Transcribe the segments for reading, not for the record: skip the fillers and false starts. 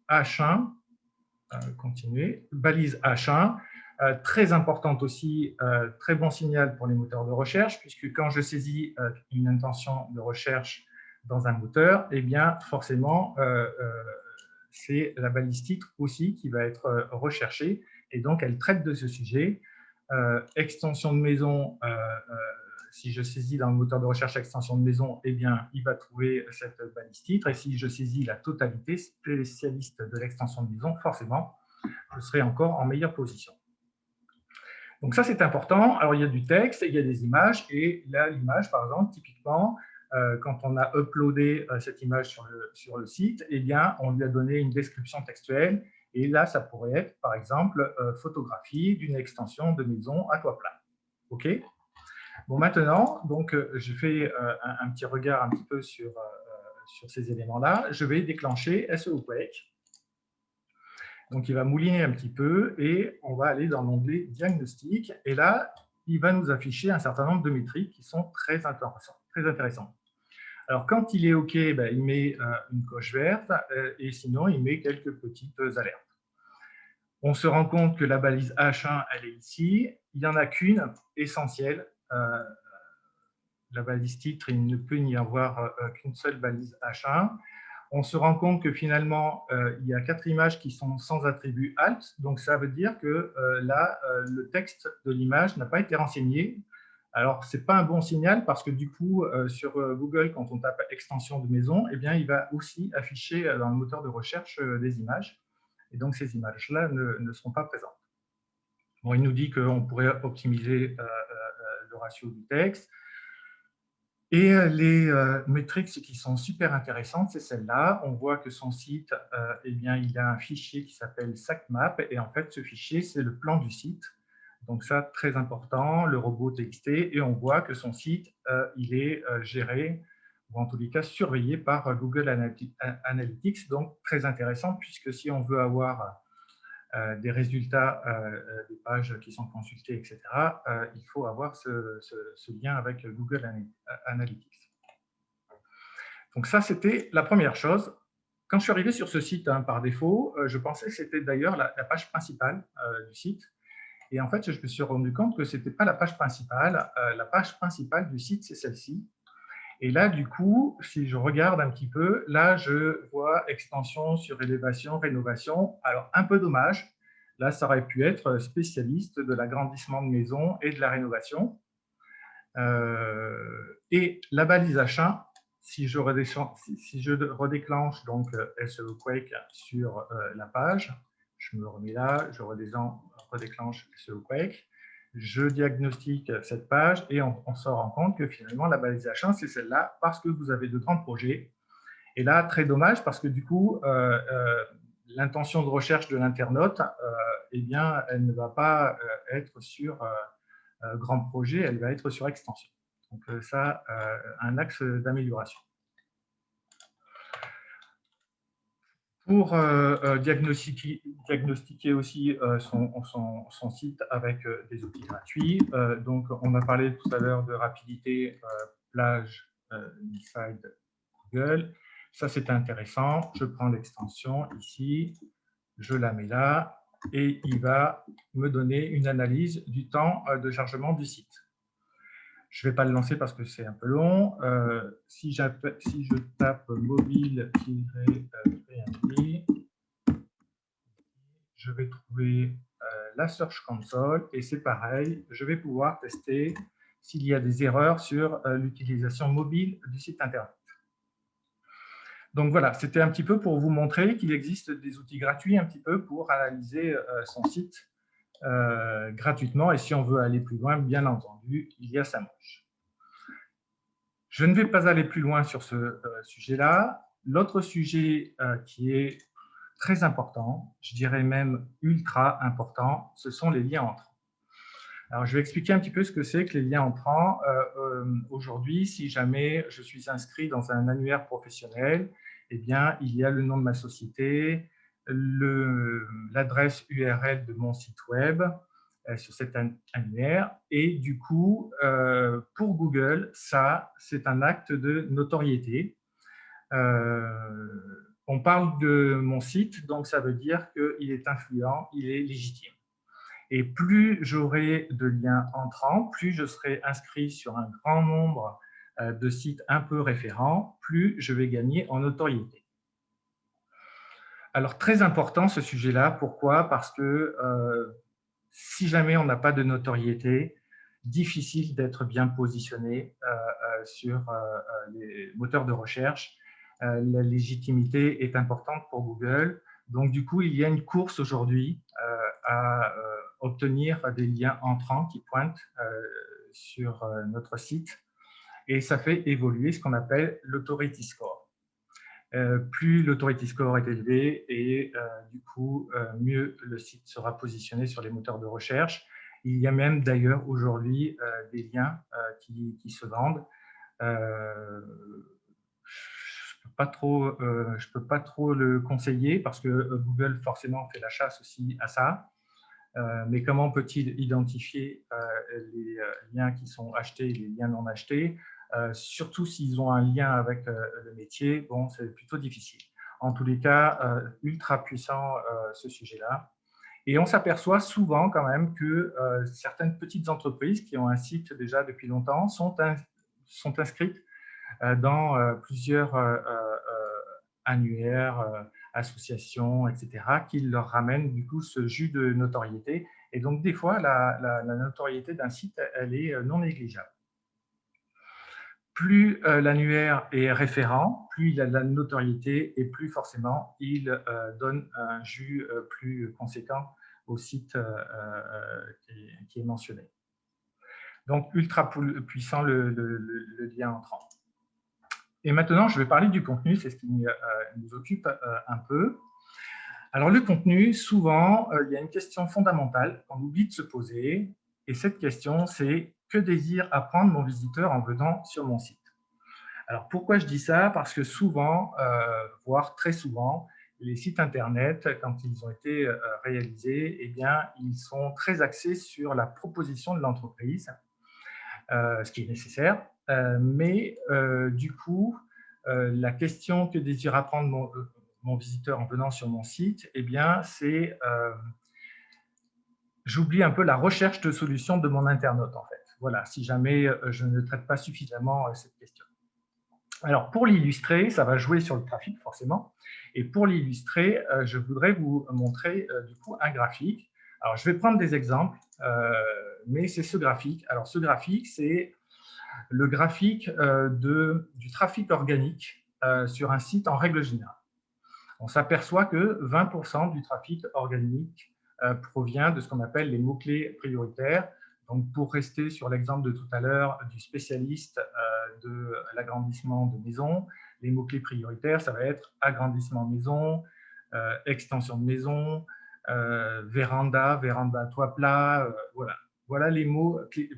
H1, continuer, balise H1, très importante aussi, très bon signal pour les moteurs de recherche, puisque quand je saisis une intention de recherche dans un moteur, eh bien, forcément, c'est la balise titre aussi qui va être recherchée, et donc elle traite de ce sujet. Extension de maison, si je saisis dans le moteur de recherche extension de maison, eh bien, il va trouver cette balise titre, et si je saisis la totalité spécialiste de l'extension de maison, forcément, je serai encore en meilleure position. Donc ça, c'est important. Alors, il y a du texte, il y a des images, et là, l'image, par exemple, typiquement, quand on a uploadé cette image sur le site, eh bien, on lui a donné une description textuelle, et là, ça pourrait être, par exemple, photographie d'une extension de maison à toit plat. OK? Bon, maintenant, donc, je fais un petit regard un petit peu sur ces éléments-là. Je vais déclencher SEO Quake. Donc, il va mouliner un petit peu et on va aller dans l'onglet Diagnostic. Et là, il va nous afficher un certain nombre de métriques qui sont très intéressantes. Alors, quand il est OK, ben, il met une coche verte et sinon, il met quelques petites alertes. On se rend compte que la balise H1, elle est ici. Il n'y en a qu'une essentielle. La balise titre, il ne peut n'y avoir qu'une seule balise H1. On se rend compte que finalement, il y a 4 images qui sont sans attribut alt. Donc, ça veut dire que là, le texte de l'image n'a pas été renseigné. Alors, ce n'est pas un bon signal parce que du coup, sur Google, quand on tape extension de maison, eh bien, il va aussi afficher dans le moteur de recherche des images. Et donc, ces images-là ne seront pas présentes. Bon, il nous dit qu'on pourrait optimiser le ratio du texte. Et les métriques qui sont super intéressantes, c'est celle-là. On voit que son site, eh bien, il a un fichier qui s'appelle SACMap, et en fait, ce fichier, c'est le plan du site. Donc ça, très important, le robot TXT, et on voit que son site, il est géré, ou en tous les cas surveillé par Google Analytics, donc très intéressant, puisque si on veut avoir des résultats des pages qui sont consultées, etc., il faut avoir ce lien avec Google Analytics. Donc ça, c'était la première chose. Quand je suis arrivé sur ce site par défaut, je pensais que c'était d'ailleurs la page principale du site. Et en fait, je me suis rendu compte que ce n'était pas la page principale. La page principale du site, c'est celle-ci. Et là, du coup, si je regarde un petit peu, là, je vois extension, surélévation, rénovation. Alors, un peu dommage. Là, ça aurait pu être spécialiste de l'agrandissement de maison et de la rénovation. Et la balise H1, si je redéclenche donc SEO Quake sur la page, je me remets là, je redéclenche SEO Quake, je diagnostique cette page et on se rend compte que finalement la balise H1, c'est celle-là parce que vous avez de grands projets. Et là, très dommage parce que du coup, l'intention de recherche de l'internaute, eh bien, elle ne va pas être sur grand projet, elle va être sur extension. Donc ça, un axe d'amélioration. Pour diagnostiquer aussi son site avec des outils gratuits. Donc, on a parlé tout à l'heure de rapidité plage inside Google. Ça, c'est intéressant. Je prends l'extension ici, je la mets là, et il va me donner une analyse du temps de chargement du site. Je ne vais pas le lancer parce que c'est un peu long. Si je tape mobile-PNG, je vais trouver la Search Console et c'est pareil, je vais pouvoir tester s'il y a des erreurs sur l'utilisation mobile du site Internet. Donc voilà, c'était un petit peu pour vous montrer qu'il existe des outils gratuits un petit peu pour analyser son site gratuitement. Et si on veut aller plus loin, bien entendu, il y a Samoch. Je ne vais pas aller plus loin sur ce sujet-là. L'autre sujet qui est très important, je dirais même ultra important, ce sont les liens entrants. Alors, je vais expliquer un petit peu ce que c'est que les liens entrants. Aujourd'hui, si jamais je suis inscrit dans un annuaire professionnel, eh bien, il y a le nom de ma société, l'adresse URL de mon site web sur cet annuaire. Et du coup, pour Google, ça, c'est un acte de notoriété. On parle de mon site, donc ça veut dire qu'il est influent, il est légitime. Et plus j'aurai de liens entrants, plus je serai inscrit sur un grand nombre de sites un peu référents, plus je vais gagner en notoriété. Alors, très important ce sujet-là. Pourquoi? Parce que si jamais on n'a pas de notoriété, difficile d'être bien positionné sur les moteurs de recherche. La légitimité est importante pour Google. Donc, du coup, il y a une course aujourd'hui à obtenir des liens entrants qui pointent sur notre site. Et ça fait évoluer ce qu'on appelle l'authority score. Plus l'authority score est élevé et du coup, mieux le site sera positionné sur les moteurs de recherche. Il y a même d'ailleurs aujourd'hui des liens qui se vendent. Je ne peux pas trop le conseiller parce que Google forcément fait la chasse aussi à ça. Mais comment peut-il identifier les liens qui sont achetés et les liens non achetés? Surtout s'ils ont un lien avec le métier, bon, c'est plutôt difficile. En tous les cas, ultra puissant ce sujet-là. Et on s'aperçoit souvent quand même que certaines petites entreprises qui ont un site déjà depuis longtemps sont inscrites dans plusieurs annuaires, associations, etc., qui leur ramènent du coup ce jus de notoriété. Et donc, des fois, la notoriété d'un site, elle est non négligeable. Plus l'annuaire est référent, plus il a de la notoriété et plus forcément il donne un jus plus conséquent au site qui est mentionné. Donc, ultra puissant le lien entrant. Et maintenant, je vais parler du contenu, c'est ce qui nous occupe un peu. Alors, le contenu, souvent, il y a une question fondamentale qu'on oublie de se poser. Et cette question, c'est « Que désire apprendre mon visiteur en venant sur mon site ?» Alors, pourquoi je dis ça? Parce que souvent, voire très souvent, les sites Internet, quand ils ont été réalisés, eh bien, ils sont très axés sur la proposition de l'entreprise, ce qui est nécessaire. Mais du coup, la question que désire apprendre mon visiteur en venant sur mon site, eh bien, c'est j'oublie un peu la recherche de solutions de mon internaute, en fait. Voilà, si jamais je ne traite pas suffisamment cette question. Alors, pour l'illustrer, ça va jouer sur le trafic, forcément. Et pour l'illustrer, je voudrais vous montrer, du coup, un graphique. Alors, je vais prendre des exemples, mais c'est ce graphique. Alors, ce graphique, c'est le graphique du trafic organique sur un site en règle générale. On s'aperçoit que 20% du trafic organique provient de ce qu'on appelle les mots-clés prioritaires. Donc, pour rester sur l'exemple de tout à l'heure du spécialiste de l'agrandissement de maison, les mots-clés prioritaires, ça va être agrandissement maison, extension de maison, véranda, véranda à toit plat, voilà. Voilà les mots-clés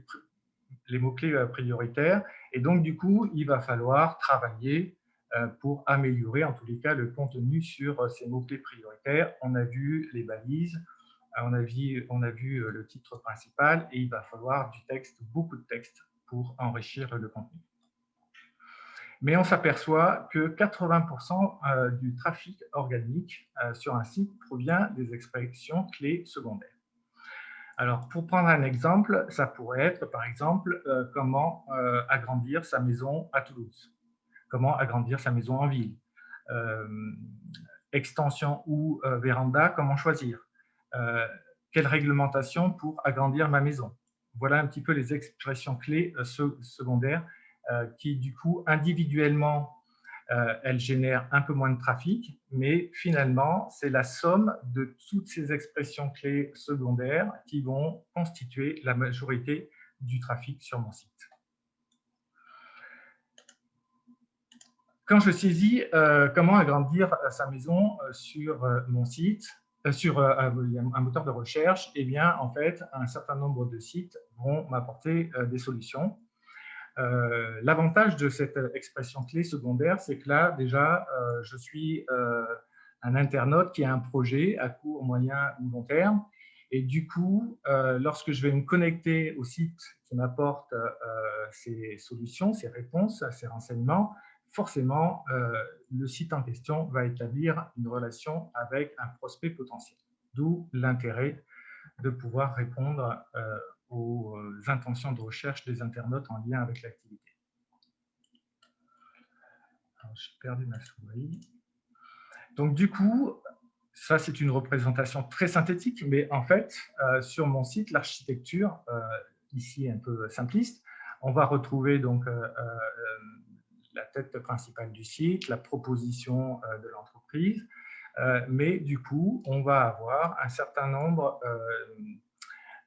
prioritaires. Et donc, du coup, il va falloir travailler pour améliorer, en tous les cas, le contenu sur ces mots-clés prioritaires. On a vu les balises, on a vu le titre principal, et il va falloir du texte, beaucoup de texte, pour enrichir le contenu. Mais on s'aperçoit que 80% du trafic organique sur un site provient des expressions clés secondaires. Alors, pour prendre un exemple, ça pourrait être, par exemple, comment agrandir sa maison à Toulouse, comment agrandir sa maison en ville, extension ou véranda, comment choisir, quelle réglementation pour agrandir ma maison. Voilà un petit peu les expressions clés secondaires qui, du coup, individuellement, elles génèrent un peu moins de trafic, mais finalement, c'est la somme de toutes ces expressions clés secondaires qui vont constituer la majorité du trafic sur mon site. Quand je saisis comment agrandir sa maison sur mon site, sur un moteur de recherche, eh bien, en fait, un certain nombre de sites vont m'apporter des solutions. L'avantage de cette expression clé secondaire, c'est que là, déjà, je suis un internaute qui a un projet à court, moyen ou long terme. Et du coup, lorsque je vais me connecter au site qui m'apporte ces solutions, ces réponses, ces renseignements, forcément, le site en question va établir une relation avec un prospect potentiel. D'où l'intérêt de pouvoir répondre aux intentions de recherche des internautes en lien avec l'activité. J'ai perdu ma souris. Donc, du coup, ça, c'est une représentation très synthétique, mais en fait, sur mon site, l'architecture, ici un peu simpliste, on va retrouver donc la tête principale du site, la proposition de l'entreprise, mais du coup, on va avoir un certain nombre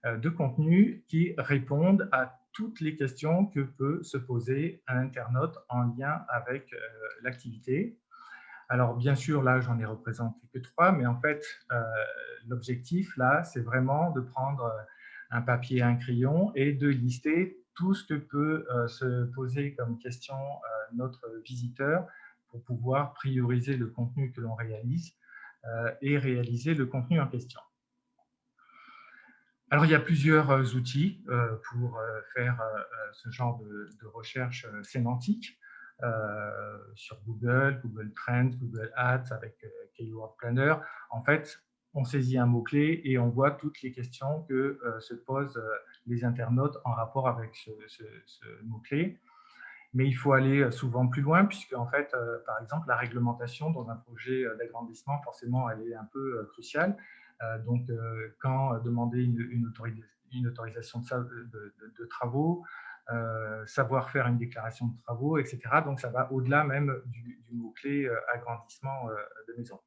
de contenus qui répondent à toutes les questions que peut se poser un internaute en lien avec l'activité. Alors, bien sûr, là, j'en ai représenté que 3, mais en fait, l'objectif, là, c'est vraiment de prendre un papier et un crayon et de lister tout ce que peut se poser comme question notre visiteur pour pouvoir prioriser le contenu que l'on réalise et réaliser le contenu en question. Alors, il y a plusieurs outils pour faire ce genre de recherche sémantique sur Google, Google Trends, Google Ads avec Keyword Planner. En fait, on saisit un mot-clé et on voit toutes les questions que se posent les internautes en rapport avec ce mot-clé. Mais il faut aller souvent plus loin puisque, en fait, par exemple, la réglementation dans un projet d'agrandissement, forcément, elle est un peu cruciale. Donc, quand demander une autorisation de travaux, savoir faire une déclaration de travaux, etc. Donc, ça va au-delà même du mot-clé agrandissement de maison.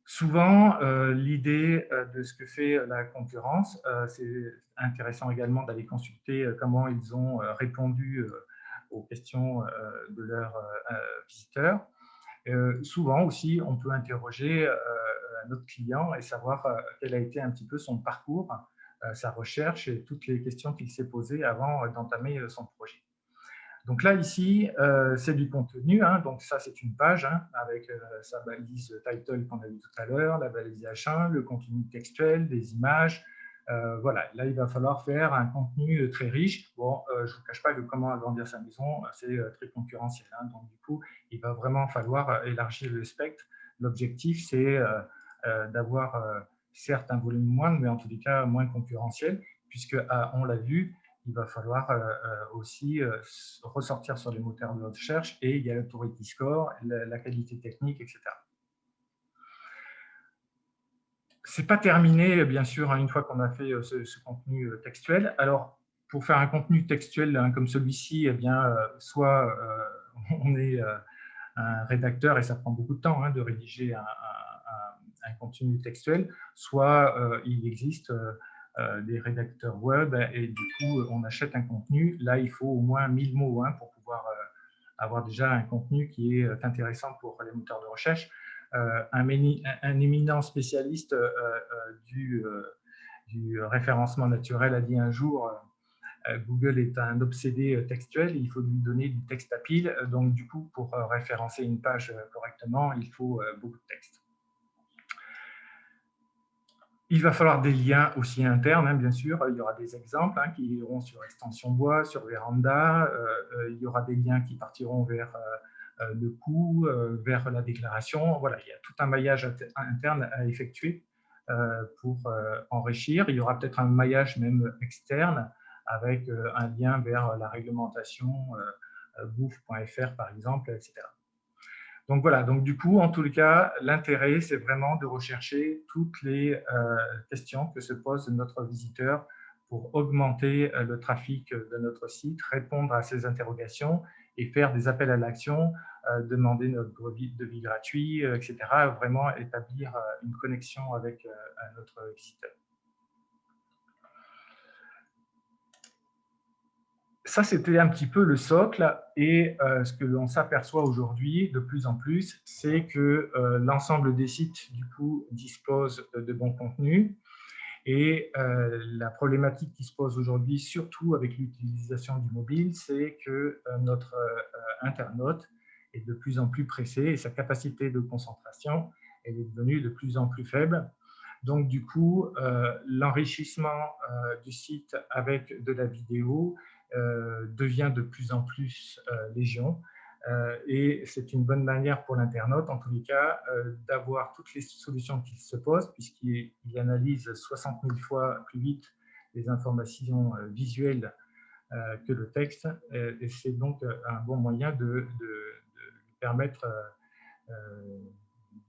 Souvent, l'idée de ce que fait la concurrence, c'est intéressant également d'aller consulter comment ils ont répondu aux questions de leurs visiteurs. Souvent aussi, on peut interroger notre client et savoir quel a été un petit peu son parcours, sa recherche et toutes les questions qu'il s'est posées avant d'entamer son projet. Donc là, ici, c'est du contenu. Hein, donc ça, c'est une page hein, avec sa balise title qu'on a vu tout à l'heure, la balise H1, le contenu textuel, des images. Voilà, là, il va falloir faire un contenu très riche. Bon, je ne vous cache pas que comment agrandir sa maison, c'est très concurrentiel. Hein, donc, du coup, il va vraiment falloir élargir le spectre. L'objectif, c'est d'avoir certes un volume moindre, mais en tous les cas moins concurrentiel, puisque, on l'a vu, il va falloir aussi ressortir sur les moteurs de recherche et il y a l'authority score, la qualité technique, etc. Ce n'est pas terminé, bien sûr, une fois qu'on a fait ce contenu textuel. Alors, pour faire un contenu textuel hein, comme celui-ci, eh bien, soit on est un rédacteur et ça prend beaucoup de temps hein, de rédiger un contenu textuel, soit il existe des rédacteurs web et du coup, on achète un contenu. Là, il faut au moins 1000 mots hein, pour pouvoir avoir déjà un contenu qui est intéressant pour les moteurs de recherche. Un éminent spécialiste du référencement naturel a dit un jour Google est un obsédé textuel, il faut lui donner du texte à pile. Donc, du coup, pour référencer une page correctement, il faut beaucoup de texte. Il va falloir des liens aussi internes, hein, bien sûr. Il y aura des exemples hein, qui iront sur Extension Bois, sur Véranda. Il y aura des liens qui partiront vers le coût, vers la déclaration. Voilà, il y a tout un maillage interne à effectuer pour enrichir. Il y aura peut-être un maillage même externe avec un lien vers la réglementation bouffe.fr par exemple, etc. Donc voilà, donc du coup, en tous les cas, l'intérêt, c'est vraiment de rechercher toutes les questions que se pose notre visiteur pour augmenter le trafic de notre site, répondre à ces interrogations et faire des appels à l'action, demander notre devis gratuit, etc. Vraiment établir une connexion avec notre visiteur. Ça, c'était un petit peu le socle et ce que l'on s'aperçoit aujourd'hui de plus en plus, c'est que l'ensemble des sites, du coup, disposent de bons contenus et la problématique qui se pose aujourd'hui, surtout avec l'utilisation du mobile, c'est que notre internaute est de plus en plus pressé et sa capacité de concentration elle est devenue de plus en plus faible. Donc, du coup, l'enrichissement du site avec de la vidéo devient de plus en plus légion. Et c'est une bonne manière pour l'internaute, en tous les cas, d'avoir toutes les solutions qu'il se pose, puisqu'il analyse 60 000 fois plus vite les informations visuelles que le texte. Et c'est donc un bon moyen de permettre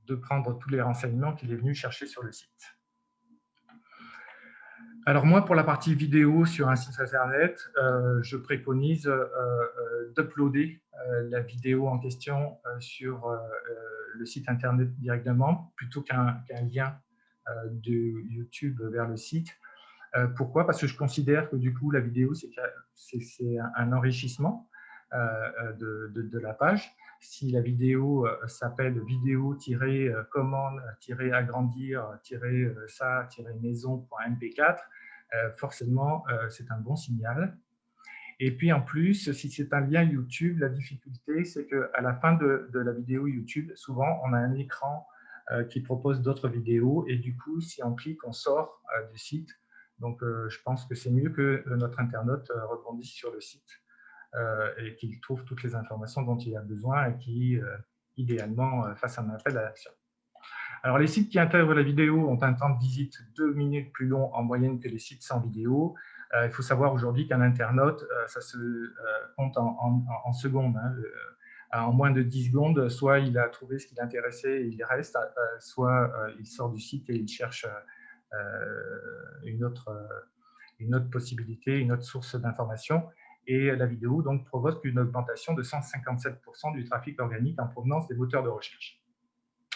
de prendre tous les renseignements qu'il est venu chercher sur le site. Alors moi, pour la partie vidéo sur un site internet, je préconise d'uploader la vidéo en question sur le site internet directement, plutôt qu'un lien de YouTube vers le site. Pourquoi? Parce que je considère que du coup, la vidéo, c'est un enrichissement de la page. Si la vidéo s'appelle vidéo-commande-agrandir-ça-maison.mp4, forcément, c'est un bon signal. Et puis en plus, si c'est un lien YouTube, la difficulté, c'est qu'à la fin de la vidéo YouTube, souvent, on a un écran qui propose d'autres vidéos. Et du coup, si on clique, on sort du site. Donc, je pense que c'est mieux que notre internaute rebondisse sur le site et qu'il trouve toutes les informations dont il a besoin et qui, idéalement, fasse un appel à l'action. Alors, les sites qui intègrent la vidéo ont un temps de visite 2 minutes plus long en moyenne que les sites sans vidéo. Il faut savoir aujourd'hui qu'un internaute, ça se compte en secondes. Hein. En moins de 10 secondes, soit il a trouvé ce qui l'intéressait et il reste, soit il sort du site et il cherche une autre possibilité, une autre source d'information. Et la vidéo donc provoque une augmentation de 157% du trafic organique en provenance des moteurs de recherche.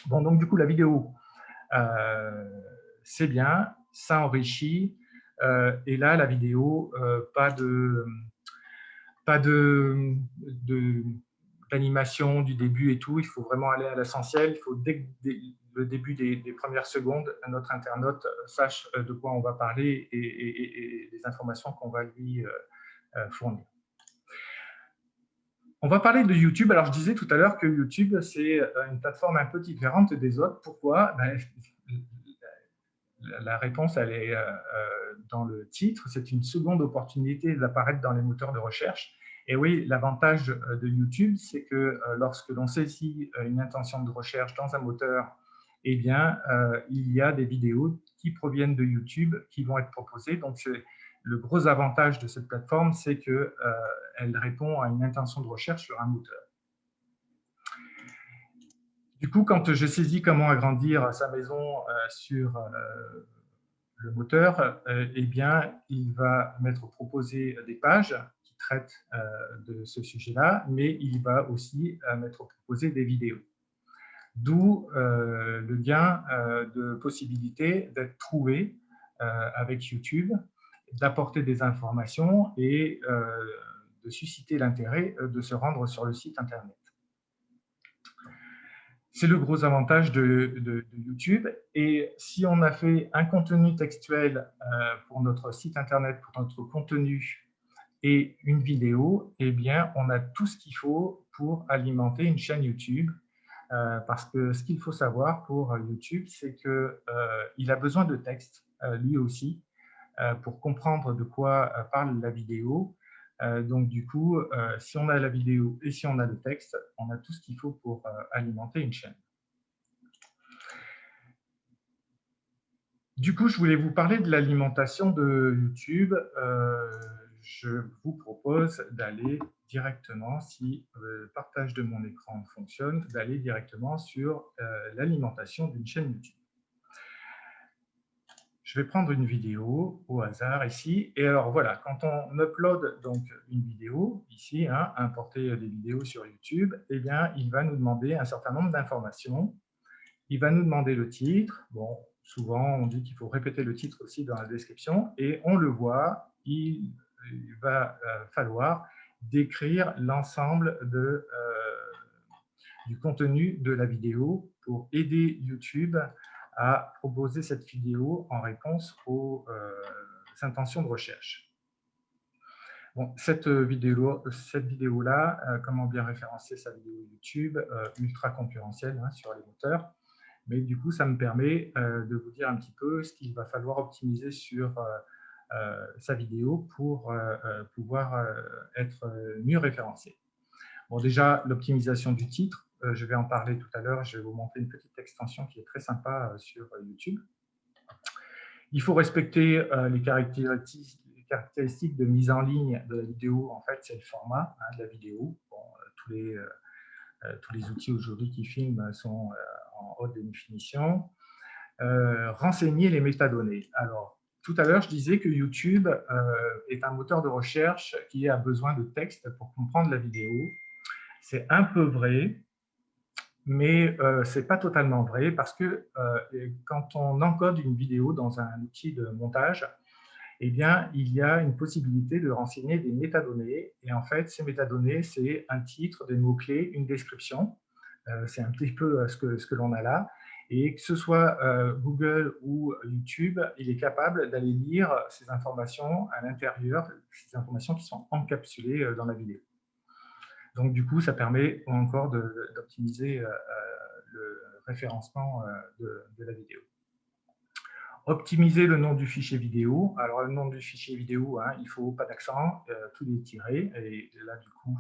Bon, donc du coup, la vidéo, c'est bien, ça enrichit. Et là, la vidéo, pas d'animation du début et tout. Il faut vraiment aller à l'essentiel. Il faut, dès le début des premières secondes, notre internaute sache de quoi on va parler et les informations qu'on va lui fournir. On va parler de YouTube. Alors, je disais tout à l'heure que YouTube, c'est une plateforme un peu différente des autres. Pourquoi? La réponse, elle est dans le titre. C'est une seconde opportunité d'apparaître dans les moteurs de recherche. Et oui, l'avantage de YouTube, c'est que lorsque l'on saisit une intention de recherche dans un moteur, eh bien, il y a des vidéos qui proviennent de YouTube qui vont être proposées. Donc, le gros avantage de cette plateforme, c'est qu'elle répond à une intention de recherche sur un moteur. Du coup, quand je saisis comment agrandir sa maison sur le moteur, eh bien, il va m'être proposé des pages qui traitent de ce sujet-là, mais il va aussi m'être proposé des vidéos. D'où le gain de possibilité d'être trouvé avec YouTube, d'apporter des informations et de susciter l'intérêt de se rendre sur le site Internet. C'est le gros avantage de YouTube. Et si on a fait un contenu textuel pour notre site Internet, pour notre contenu et une vidéo, eh bien, on a tout ce qu'il faut pour alimenter une chaîne YouTube. Parce que ce qu'il faut savoir pour YouTube, c'est qu'il a besoin de texte, lui aussi, pour comprendre de quoi parle la vidéo. Donc, du coup, si on a la vidéo et si on a le texte, on a tout ce qu'il faut pour alimenter une chaîne. Du coup, je voulais vous parler de l'alimentation de YouTube. Je vous propose d'aller directement, si le partage de mon écran fonctionne, d'aller directement sur l'alimentation d'une chaîne YouTube. Je vais prendre une vidéo au hasard ici. Et alors voilà, quand on upload donc une vidéo, ici, hein, importer des vidéos sur YouTube, eh bien, il va nous demander un certain nombre d'informations. Il va nous demander le titre. Bon, souvent, on dit qu'il faut répéter le titre aussi dans la description. Et on le voit, il va falloir décrire l'ensemble du contenu de la vidéo pour aider YouTube à proposer cette vidéo en réponse aux intentions de recherche. Bon, cette vidéo-là, comment bien référencer sa vidéo YouTube, ultra concurrentielle hein, sur les moteurs. Mais du coup, ça me permet de vous dire un petit peu ce qu'il va falloir optimiser sur sa vidéo pour pouvoir être mieux référencé. Bon, déjà, l'optimisation du titre, je vais en parler tout à l'heure. Je vais vous montrer une petite extension qui est très sympa sur YouTube. Il faut respecter les caractéristiques de mise en ligne de la vidéo. En fait, c'est le format de la vidéo. Bon, tous les outils aujourd'hui qui filment sont en haute définition. Renseigner les métadonnées. Alors, tout à l'heure, je disais que YouTube est un moteur de recherche qui a besoin de texte pour comprendre la vidéo. C'est un peu vrai, mais ce n'est pas totalement vrai parce que quand on encode une vidéo dans un outil de montage, eh bien, il y a une possibilité de renseigner des métadonnées. Et en fait, ces métadonnées, c'est un titre, des mots-clés, une description. C'est un petit peu ce que l'on a là. Et que ce soit Google ou YouTube, il est capable d'aller lire ces informations à l'intérieur, ces informations qui sont encapsulées dans la vidéo. Donc, du coup, ça permet encore d'optimiser le référencement de la vidéo. Optimiser le nom du fichier vidéo. Alors, le nom du fichier vidéo, il ne faut pas d'accent, tout est tiré. Et là, du coup,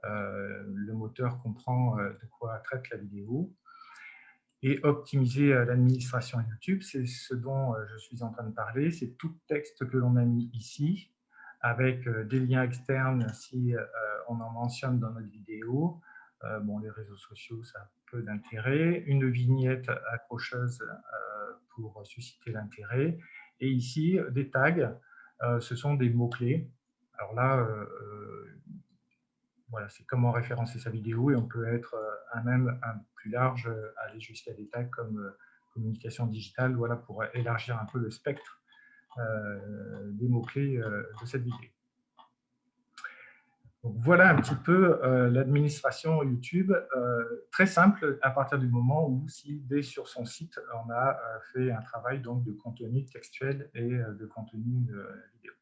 le moteur comprend de quoi traite la vidéo. Et optimiser l'administration YouTube, c'est ce dont je suis en train de parler. C'est tout le texte que l'on a mis ici, avec des liens externes si on en mentionne dans notre vidéo. Bon, les réseaux sociaux, ça a peu d'intérêt. Une vignette accrocheuse pour susciter l'intérêt. Et ici, des tags, ce sont des mots-clés. Alors là, voilà, c'est comment référencer sa vidéo et on peut être même un plus large, aller jusqu'à des tags comme communication digitale, voilà, pour élargir un peu le spectre des mots-clés de cette vidéo. Donc, voilà un petit peu l'administration YouTube, très simple à partir du moment où, si dès sur son site, on a fait un travail donc, de contenu textuel et de contenu vidéo.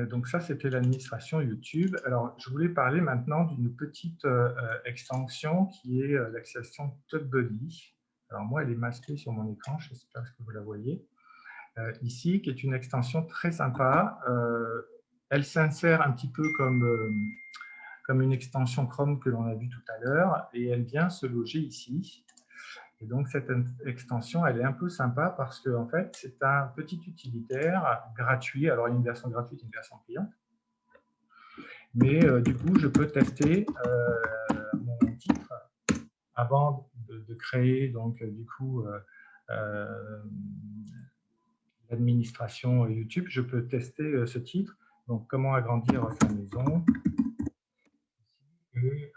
Donc ça, c'était l'administration YouTube. Alors, je voulais parler maintenant d'une petite extension qui est l'extension TubeBuddy. Alors moi, elle est masquée sur mon écran, j'espère que vous la voyez. Ici, qui est une extension très sympa. Elle s'insère un petit peu comme une extension Chrome que l'on a vue tout à l'heure, et elle vient se loger ici. Et donc, cette extension, elle est un peu sympa parce que, en fait, c'est un petit utilitaire gratuit. Alors, il y a une version gratuite et une version payante. Mais du coup, je peux tester mon titre avant de créer, donc, du coup, l'administration YouTube. Je peux tester ce titre. Donc, comment agrandir sa maison. Et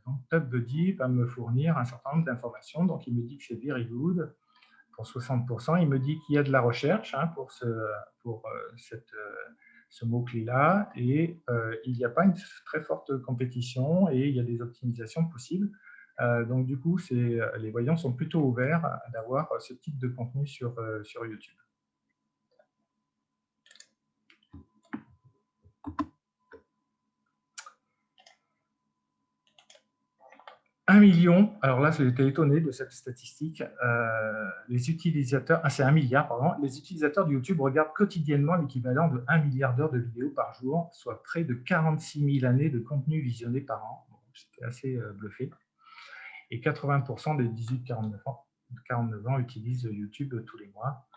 donc, TubeBuddy va me fournir un certain nombre d'informations. Donc, il me dit que c'est very good pour 60%. Il me dit qu'il y a de la recherche pour ce mot-clé-là. Et il n'y a pas une très forte compétition et il y a des optimisations possibles. Donc, du coup, les voyants sont plutôt ouverts d'avoir ce type de contenu sur YouTube. Un million, alors là, j'ai été étonné de cette statistique. Les utilisateurs, c'est 1 milliard, pardon. Les utilisateurs de YouTube regardent quotidiennement l'équivalent de 1 milliard d'heures de vidéos par jour, soit près de 46 000 années de contenu visionné par an. Bon, j'étais assez bluffé. Et 80% des 18-49 ans utilisent YouTube tous les mois.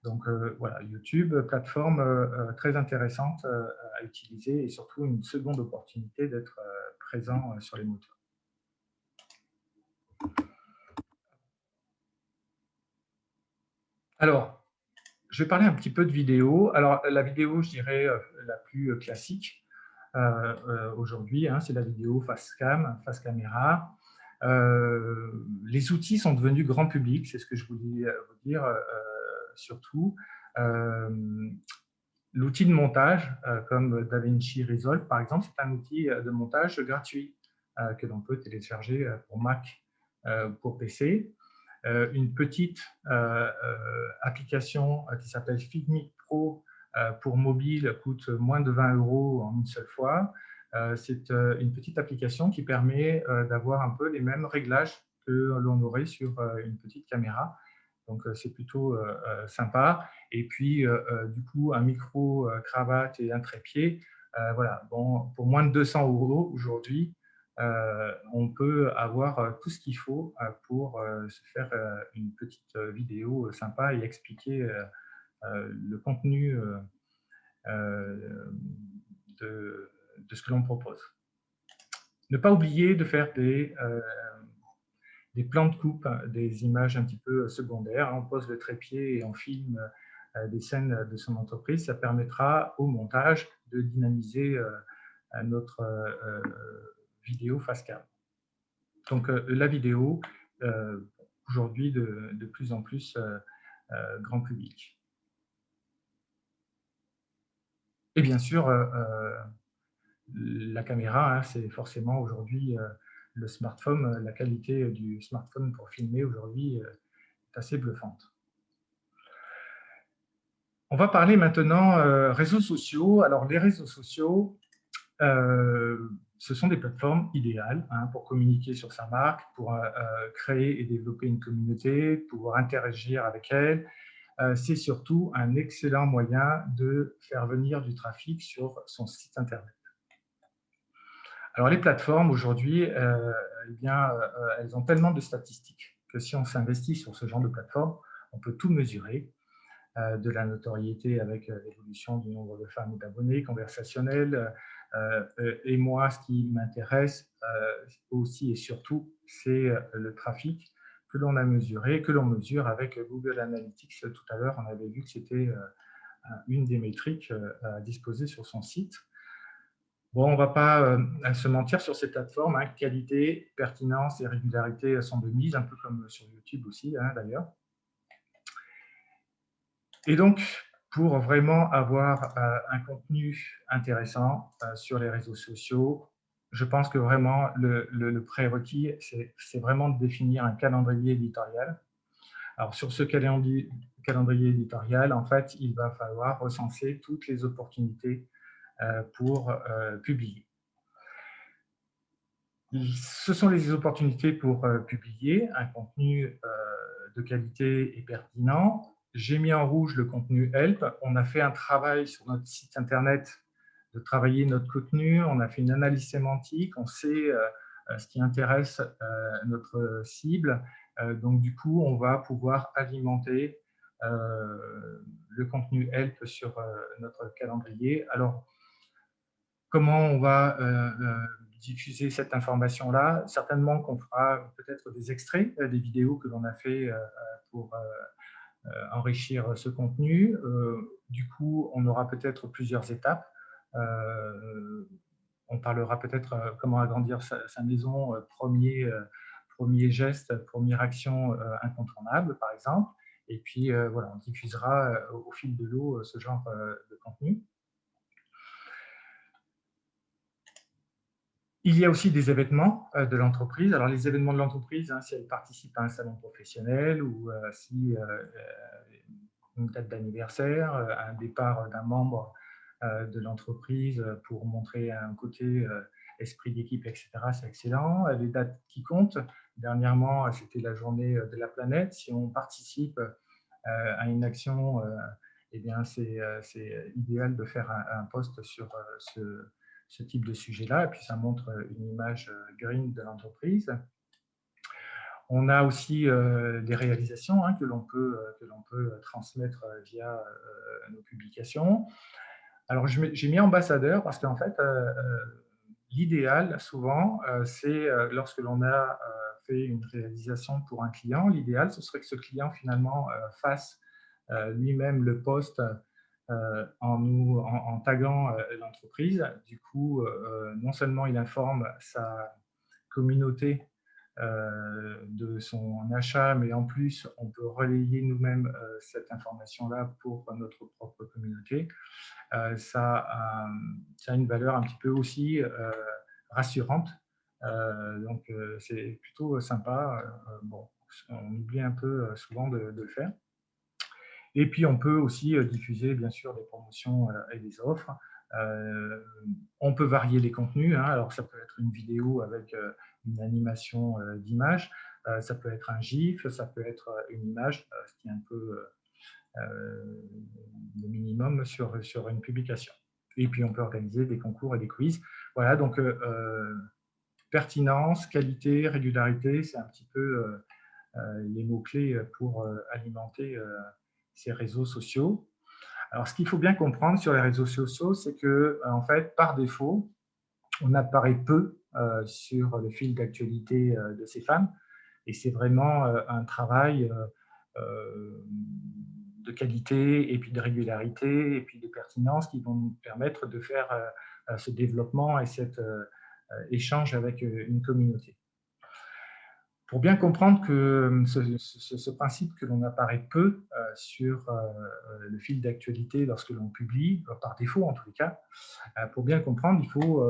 Donc voilà, YouTube, plateforme très intéressante à utiliser et surtout une seconde opportunité d'être présent sur les moteurs. Alors, je vais parler un petit peu de vidéo. Alors, la vidéo, je dirais, la plus classique aujourd'hui, c'est la vidéo face cam, face caméra. Les outils sont devenus grand public, c'est ce que je voulais vous dire surtout. L'outil de montage, comme DaVinci Resolve, par exemple, c'est un outil de montage gratuit que l'on peut télécharger pour Mac, pour PC. Une petite application qui s'appelle Figma Pro pour mobile coûte moins de 20 € en une seule fois. C'est une petite application qui permet d'avoir un peu les mêmes réglages que l'on aurait sur une petite caméra. Donc, c'est plutôt sympa. Et puis, du coup, un micro, cravate et un trépied Voilà. Bon, pour moins de 200 € aujourd'hui, on peut avoir tout ce qu'il faut pour se faire une petite vidéo sympa et expliquer le contenu de ce que l'on propose. Ne pas oublier de faire des plans de coupe, des images un petit peu secondaires. On pose le trépied et on filme des scènes de son entreprise. Ça permettra au montage de dynamiser notre vidéo face cam. Donc la vidéo, aujourd'hui de plus en plus grand public. Et bien sûr, la caméra, hein, c'est forcément aujourd'hui le smartphone. La qualité du smartphone pour filmer aujourd'hui est assez bluffante. On va parler maintenant réseaux sociaux. Alors les réseaux sociaux, ce sont des plateformes idéales hein, pour communiquer sur sa marque, pour créer et développer une communauté, pouvoir interagir avec elle. C'est surtout un excellent moyen de faire venir du trafic sur son site internet. Alors les plateformes aujourd'hui, eh bien, elles ont tellement de statistiques que si on s'investit sur ce genre de plateforme, on peut tout mesurer, de la notoriété avec l'évolution du nombre de femmes d'abonnés, conversationnels. Et moi, ce qui m'intéresse aussi et surtout, c'est le trafic que l'on a mesuré, que l'on mesure avec Google Analytics. Tout à l'heure, on avait vu que c'était une des métriques à disposer sur son site. Bon, on ne va pas se mentir sur ces plateformes. Hein, qualité, pertinence et régularité sont de mise, un peu comme sur YouTube aussi, hein, d'ailleurs. Et donc, pour vraiment avoir un contenu intéressant sur les réseaux sociaux, je pense que vraiment le prérequis, c'est vraiment de définir un calendrier éditorial. Alors, sur ce calendrier éditorial, en fait, il va falloir recenser toutes les opportunités pour publier. Ce sont les opportunités pour publier un contenu de qualité et pertinent. J'ai mis en rouge le contenu Help. On a fait un travail sur notre site internet de travailler notre contenu. On a fait une analyse sémantique. On sait ce qui intéresse notre cible. Donc, du coup, on va pouvoir alimenter le contenu Help sur notre calendrier. Alors, comment on va diffuser cette information-là? Certainement qu'on fera peut-être des extraits des vidéos que l'on a fait pour enrichir ce contenu. Du coup, on aura peut-être plusieurs étapes. On parlera peut-être comment agrandir sa maison, premier geste, première action incontournable, par exemple. Et puis, voilà, on diffusera au fil de l'eau ce genre de contenu. Il y a aussi des événements de l'entreprise. Alors, les événements de l'entreprise, hein, si elle participe à un salon professionnel ou si une date d'anniversaire, un départ d'un membre de l'entreprise pour montrer un côté esprit d'équipe, etc. C'est excellent. Les dates qui comptent. Dernièrement, c'était la journée de la planète. Si on participe à une action, eh bien, c'est idéal de faire un post sur ce type de sujet-là, et puis ça montre une image green de l'entreprise. On a aussi des réalisations hein, que l'on peut transmettre via nos publications. Alors, j'ai mis ambassadeur parce qu'en fait, l'idéal, souvent, c'est lorsque l'on a fait une réalisation pour un client, l'idéal, ce serait que ce client, finalement, fasse lui-même le post en taguant l'entreprise. Du coup, non seulement il informe sa communauté de son achat, mais en plus, on peut relayer nous-mêmes cette information-là pour notre propre communauté. Ça a une valeur un petit peu aussi rassurante. Donc, c'est plutôt sympa. Bon, on oublie un peu souvent de le faire. Et puis, on peut aussi diffuser, bien sûr, des promotions et des offres. On peut varier les contenus. Hein. Alors, ça peut être une vidéo avec une animation d'image. Ça peut être un GIF, ça peut être une image, ce qui est un peu le minimum sur une publication. Et puis, on peut organiser des concours et des quiz. Voilà, donc pertinence, qualité, régularité, c'est un petit peu les mots-clés pour alimenter ces réseaux sociaux. Alors, ce qu'il faut bien comprendre sur les réseaux sociaux, c'est que, en fait, par défaut, on apparaît peu sur le fil d'actualité de ces femmes. Et c'est vraiment un travail de qualité et puis de régularité et puis de pertinence qui vont nous permettre de faire ce développement et cet échange avec une communauté. Pour bien comprendre que ce principe que l'on apparaît peu sur le fil d'actualité lorsque l'on publie, par défaut en tous les cas, pour bien le comprendre, il faut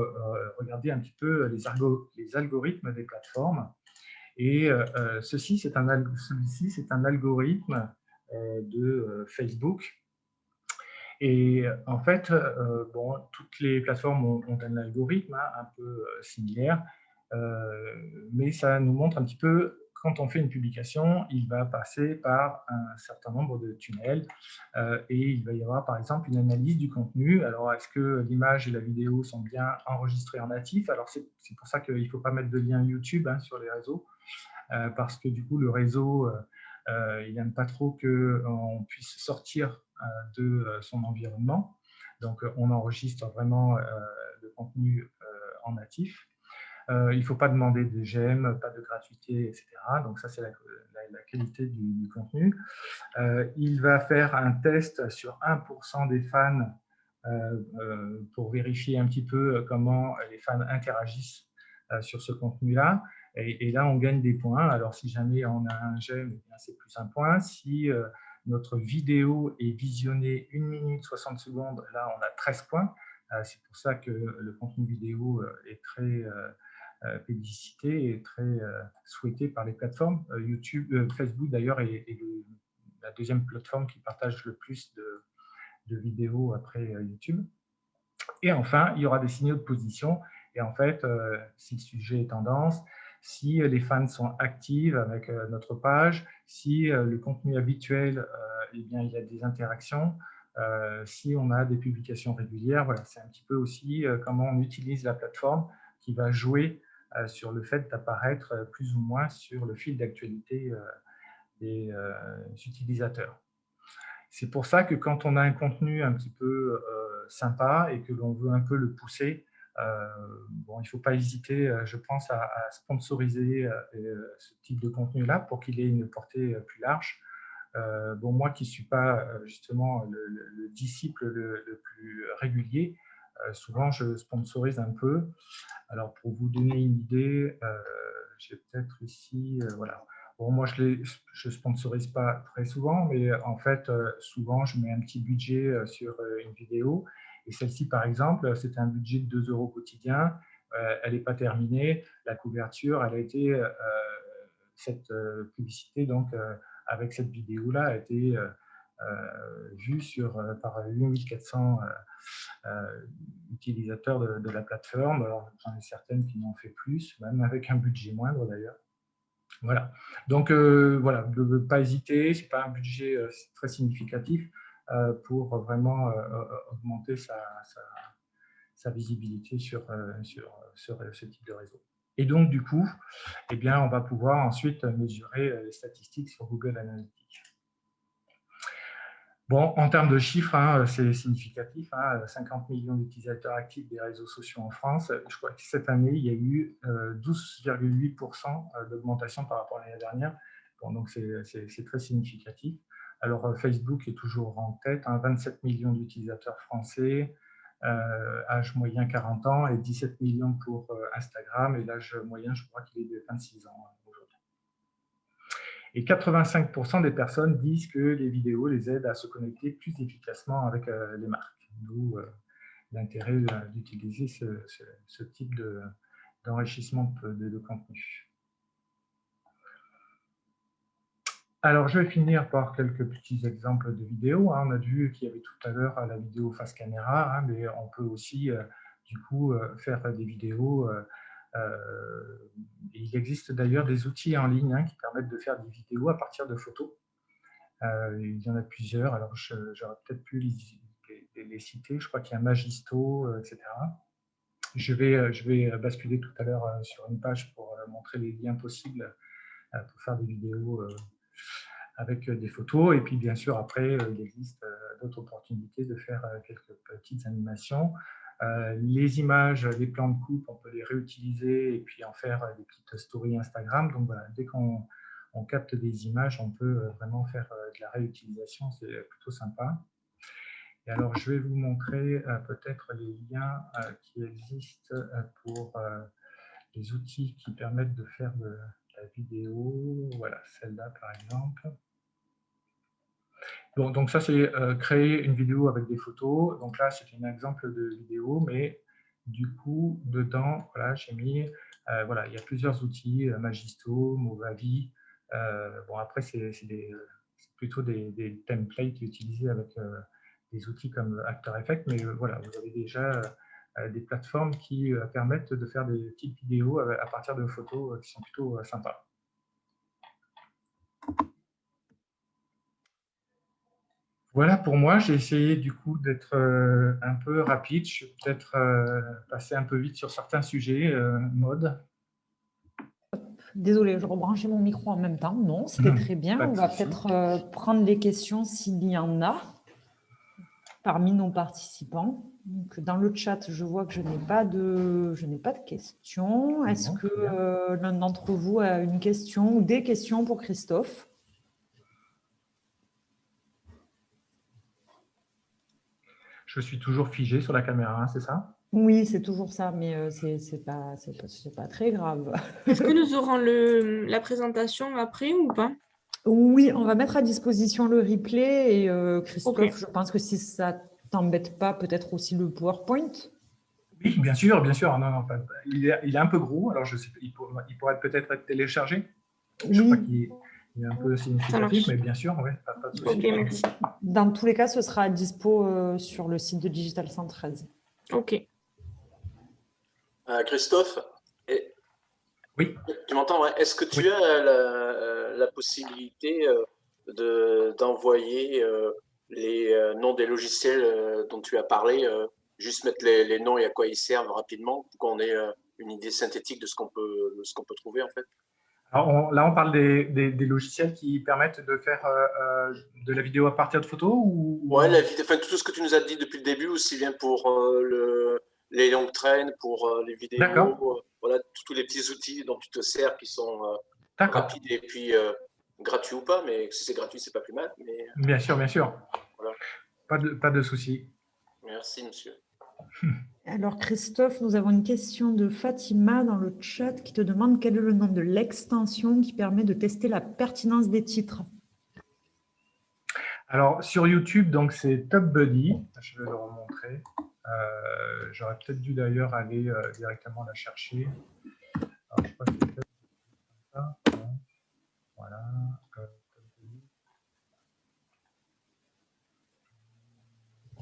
regarder un petit peu les algorithmes des plateformes. Et celui-ci, c'est un algorithme de Facebook. Et en fait, bon, toutes les plateformes ont un algorithme un peu similaire, mais ça nous montre un petit peu, quand on fait une publication, il va passer par un certain nombre de tunnels et il va y avoir par exemple une analyse du contenu. Alors, est-ce que l'image et la vidéo sont bien enregistrées en natif? Alors, c'est pour ça qu'il ne faut pas mettre de lien YouTube sur les réseaux, parce que du coup, le réseau, il n'aime pas trop qu'on puisse sortir de son environnement. Donc, on enregistre vraiment le contenu en natif. Il ne faut pas demander de j'aime, pas de gratuité, etc. Donc, ça, c'est la qualité du contenu. Il va faire un test sur 1% des fans pour vérifier un petit peu comment les fans interagissent sur ce contenu-là. Et là, on gagne des points. Alors, si jamais on a un j'aime, c'est plus un point. Si notre vidéo est visionnée 1 minute 60 secondes, là, on a 13 points. C'est pour ça que le contenu vidéo est très publicité et très souhaité par les plateformes. Facebook, d'ailleurs, est la deuxième plateforme qui partage le plus de vidéos après YouTube. Et enfin, il y aura des signaux de position. Et en fait, si le sujet est tendance, si les fans sont actifs avec notre page, si le contenu habituel, eh bien, il y a des interactions, si on a des publications régulières, voilà, c'est un petit peu aussi comment on utilise la plateforme qui va jouer sur le fait d'apparaître plus ou moins sur le fil d'actualité des utilisateurs. C'est pour ça que quand on a un contenu un petit peu sympa et que l'on veut un peu le pousser, bon, il ne faut pas hésiter, je pense, à sponsoriser ce type de contenu-là pour qu'il ait une portée plus large. Bon, moi qui ne suis pas justement le disciple le plus régulier, souvent je sponsorise un peu. Alors pour vous donner une idée, j'ai peut-être ici, voilà. Bon, moi, je ne sponsorise pas très souvent, mais en fait, souvent, je mets un petit budget sur une vidéo. Et celle-ci, par exemple, c'est un budget de 2 € quotidien. Elle n'est pas terminée. La couverture, elle a été, cette publicité, donc, avec cette vidéo-là, a été vue par 8400 utilisateurs de la plateforme. Alors, j'en ai certaines qui n'en fait plus, même avec un budget moindre d'ailleurs. Voilà. Donc, voilà, ne pas hésiter, ce n'est pas un budget très significatif pour vraiment augmenter sa visibilité sur ce type de réseau. Et donc, du coup, eh bien, on va pouvoir ensuite mesurer les statistiques sur Google Analytics. Bon, en termes de chiffres, c'est significatif, 50 millions d'utilisateurs actifs des réseaux sociaux en France. Je crois que cette année, il y a eu 12,8% d'augmentation par rapport à l'année dernière. Bon, donc, c'est très significatif. Alors, Facebook est toujours en tête, 27 millions d'utilisateurs français, âge moyen 40 ans, et 17 millions pour Instagram, et l'âge moyen, je crois qu'il est de 26 ans. Et 85% des personnes disent que les vidéos les aident à se connecter plus efficacement avec les marques. D'où l'intérêt d'utiliser ce type d'enrichissement de contenu. Alors, je vais finir par quelques petits exemples de vidéos. On a vu qu'il y avait tout à l'heure la vidéo face caméra, mais on peut aussi, du coup, faire des vidéos. Il existe d'ailleurs des outils en ligne qui permettent de faire des vidéos à partir de photos. Il y en a plusieurs, alors j'aurais peut-être pu les citer. Je crois qu'il y a Magisto, etc. Je vais basculer tout à l'heure sur une page pour montrer les liens possibles pour faire des vidéos avec des photos. Et puis, bien sûr, après, il existe d'autres opportunités de faire quelques petites animations. Les images, les plans de coupe, on peut les réutiliser et puis en faire des petites stories Instagram. Donc, voilà, dès qu'on capte des images, on peut vraiment faire de la réutilisation. C'est plutôt sympa. Et alors, je vais vous montrer peut-être les liens qui existent pour les outils qui permettent de faire de la vidéo. Voilà, celle-là, par exemple. Bon, donc ça, c'est créer une vidéo avec des photos. Donc là, c'est un exemple de vidéo, mais du coup, dedans, voilà, j'ai mis, voilà, il y a plusieurs outils, Magisto, Movavi. Bon, après, c'est plutôt des templates utilisés avec des outils comme After Effects, mais voilà, vous avez déjà des plateformes qui permettent de faire des petites vidéos à partir de photos qui sont plutôt sympas. Voilà pour moi, j'ai essayé du coup d'être un peu rapide, je vais peut-être passer un peu vite sur certains sujets, Maud. Désolée, je rebranchais mon micro en même temps. Non, c'était très bien. On va peut-être prendre les questions s'il y en a parmi nos participants. Donc, dans le chat, je vois que je n'ai pas de questions. Est-ce que l'un d'entre vous a une question ou des questions pour Christophe? Je suis toujours figé sur la caméra, c'est ça? Oui, c'est toujours ça, mais c'est pas très grave. Est-ce que nous aurons la présentation après ou pas? Oui, on va mettre à disposition le replay et Christophe, Ok. je pense que si ça t'embête pas, peut-être aussi le PowerPoint. Oui, bien sûr, bien sûr. Non, non, il est un peu gros, alors je sais, il pourrait peut-être être téléchargé. Je crois qu'il est un peu significatif, mais bien sûr, oui, pas de souci. Ok, merci. Dans tous les cas, ce sera à dispo sur le site de Digital 113. Ok. Christophe, oui. Tu m'entends, ouais. Est-ce que tu as la possibilité d'envoyer les noms des logiciels dont tu as parlé, juste mettre les noms et à quoi ils servent rapidement pour qu'on ait une idée synthétique de ce qu'on peut trouver en fait? Alors là, on parle des logiciels qui permettent de faire de la vidéo à partir de photos ou... Ouais, enfin, tout ce que tu nous as dit depuis le début, aussi bien pour les longues traînes, pour les vidéos, voilà, tous les petits outils dont tu te sers qui sont rapides et puis gratuits ou pas, mais si c'est gratuit, c'est pas plus mal. Mais, bien sûr, bien sûr. Voilà. Pas de souci. Merci, monsieur. Alors, Christophe, nous avons une question de Fatima dans le chat qui te demande quel est le nom de l'extension qui permet de tester la pertinence des titres. Alors, sur YouTube, donc c'est TopBuddy. Je vais le remontrer. J'aurais peut-être dû d'ailleurs aller directement la chercher. Alors, je crois que c'est peut-être ça. Voilà.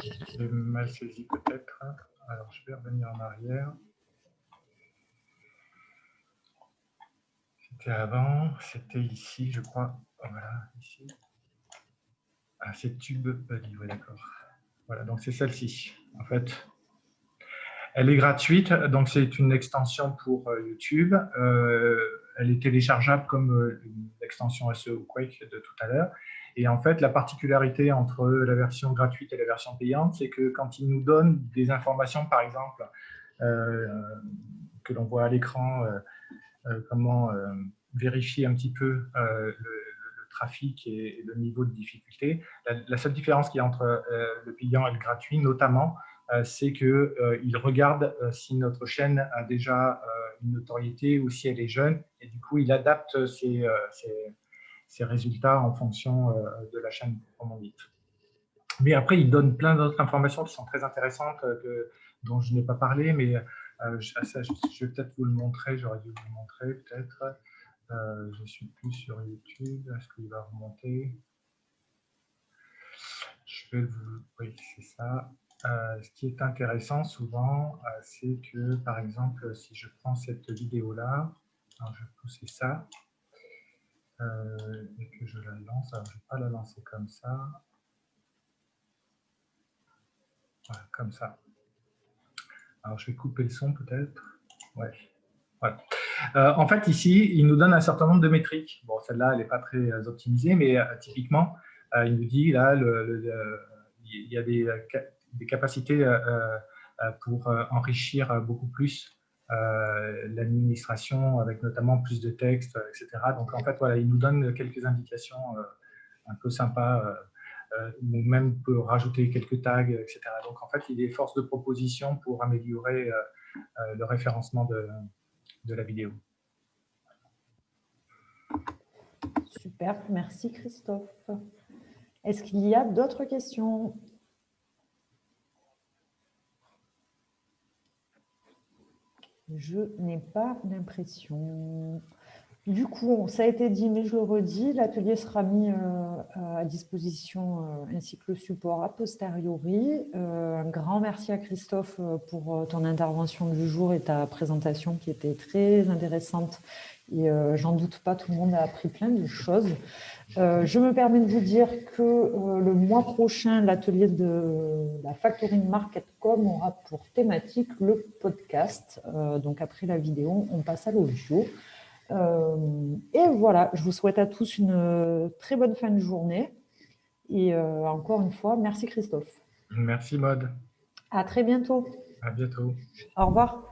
J'ai mal saisi peut-être. Alors, je vais revenir en arrière. C'était avant, c'était ici, je crois. Voilà, ici. Ah, c'est TubeBuddy, oui, d'accord. Voilà, donc c'est celle-ci, en fait. Elle est gratuite, donc c'est une extension pour YouTube. Elle est téléchargeable comme l'extension SEO Quake de tout à l'heure. Et en fait, la particularité entre la version gratuite et la version payante, c'est que quand il nous donne des informations, par exemple, que l'on voit à l'écran, comment vérifier un petit peu le trafic et le niveau de difficulté. La seule différence qu'il y a entre le payant et le gratuit, notamment, c'est qu'il regarde si notre chaîne a déjà une notoriété ou si elle est jeune, et du coup, il adapte ses résultats en fonction de la chaîne, comme on dit. Mais après, il donne plein d'autres informations qui sont très intéressantes, dont je n'ai pas parlé, mais je vais peut-être vous le montrer, j'aurais dû vous le montrer peut-être. Je ne suis plus sur YouTube, est-ce qu'il va remonter? Je vais vous... Oui, c'est ça. Ce qui est intéressant souvent, c'est que, par exemple, si je prends cette vidéo-là, je vais pousser ça, et que je la lance, alors je ne vais pas la lancer comme ça. Voilà, comme ça. Alors, je vais couper le son peut-être. Ouais. Voilà. En fait, ici, il nous donne un certain nombre de métriques. Bon, celle-là, elle n'est pas très optimisée, mais typiquement, il nous dit là, il y a des capacités pour enrichir beaucoup plus l'administration, avec notamment plus de texte, etc. Donc, en fait, voilà, il nous donne quelques indications un peu sympas, ou même peut rajouter quelques tags, etc. Donc, en fait, il est force de proposition pour améliorer le référencement de la vidéo. Super, merci Christophe. Est-ce qu'il y a d'autres questions? Je n'ai pas l'impression. Du coup, ça a été dit, mais je le redis, l'atelier sera mis à disposition ainsi que le support a posteriori. Un grand merci à Christophe pour ton intervention du jour et ta présentation qui était très intéressante. Et j'en doute pas, tout le monde a appris plein de choses. Je me permets de vous dire que le mois prochain, l'atelier de la Factoring Market.com aura pour thématique le podcast. Donc après la vidéo, on passe à l'audio. Et voilà, je vous souhaite à tous une très bonne fin de journée. Et encore une fois, merci Christophe. Merci Maude. À très bientôt. À bientôt. Au revoir.